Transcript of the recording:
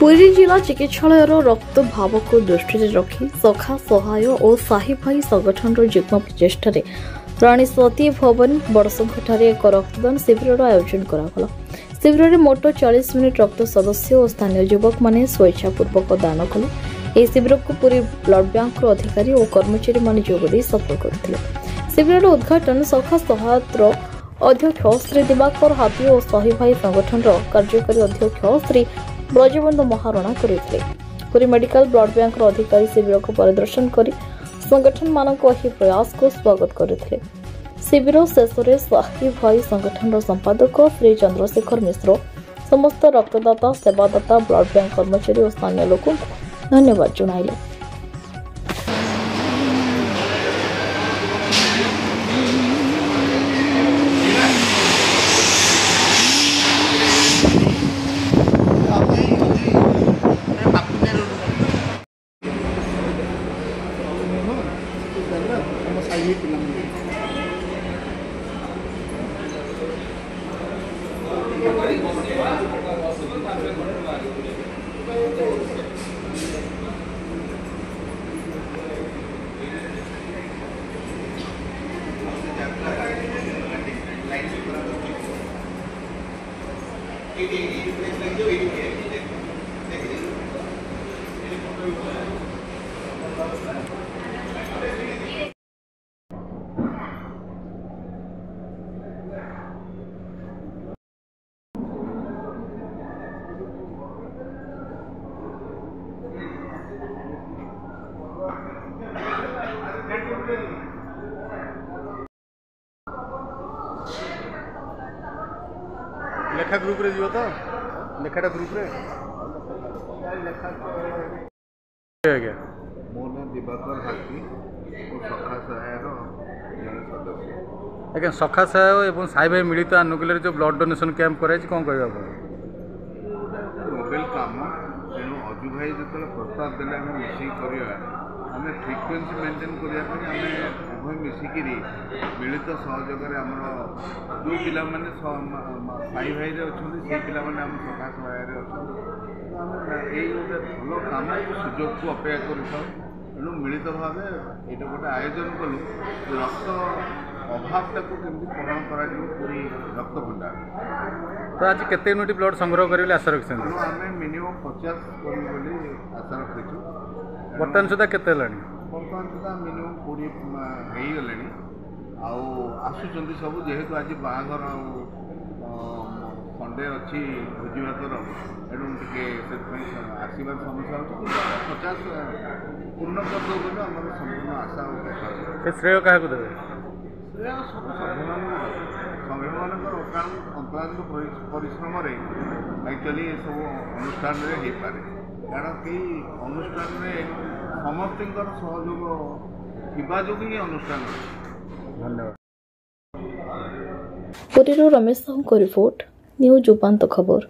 पुरी जिला चिकित्सालय रक्त भाव को दृष्टि रखी सखा सहाय और साही भाई संगठन युग्म प्रचेषा राणी सती भवन बड़संघ एक रक्तदान शिविर आयोजन करा। शिविर में मोट 40 मिनिट रक्त सदस्य और स्थानीय युवक मैंने स्वेच्छापूर्वक दान कले। यह शिविर को पूरी ब्लड बैंक अधिकारी और कर्मचारी मान जोगदे सफल करते। शिविर उद्घाटन सखा सहायतर अध्यक्ष श्री दिवाकर हाथी और साही भाई संगठन कार्यकारी अध्यक्ष श्री ब्रजबंधु महारणा करते। पुरी मेडिकल ब्लड बैंक अधिकारी शिविर को परिदर्शन कर संगठन मान प्रयास को स्वागत करते। शिविर शेष में साही भाई संगठन संपादक श्री चंद्रशेखर मिश्र समस्त रक्तदाता सेवादाता ब्लड बैंक कर्मचारी और स्थानीय लोक धन्यवाद जणाइले। लेखा ग्रुप रे जीव तो लेखाटा ग्रुप रे आज्ञा मो ना दिवाकर हाथी सखा सहायर सदस्य आज्ञा सखा सहाय और साई भाई मिलित आनुकूल्य जो ब्लड डोनेशन कैंप कराई कौन कह नोबेल काम तेणु अजु भाई जो प्रस्ताव देले आम मिसिक आम फ्रिक्वेन्सी मेंटेन करने उभय मिसिक मिलित सहयोग जो पिला माने साई भाई अच्छा से पिला आम सखा सहाय अच्छा गोटे भल कम सुजोग को अपेक्षा कर तेणु मिलित भाव ये गोटे आयोजन कलु रक्त अभावटा को केमती पूरण कर पूरी रक्त भंडार। तो आज केते यूनिट ब्लड संग्रह करेंगे आशा रखते आम मिनिमम 50 करी आशा रखीचु। बर्तमान सुधा केते बर्तमान सुधा मिनिमम 20 हो गले आसुच्च सब जेहेतु आज बाहाघर संडे अच्छी भोजी भातर एणु टे आसबार समस्या हो 50 पूर्ण करदे बोले आम संपूर्ण आशा और श्रेय क्या देवे श्रेय सब सभ्य मान अक्लांत परिश्रम एक्चुअली सब अनुष्ठान हो पारे कारण कई अनुष्ठान में समस्त सहयोग जो ही अनुष्ठान। धन्यवाद। पुरी रमेश साहू को रिपोर्ट न्यूज उपांत खबर।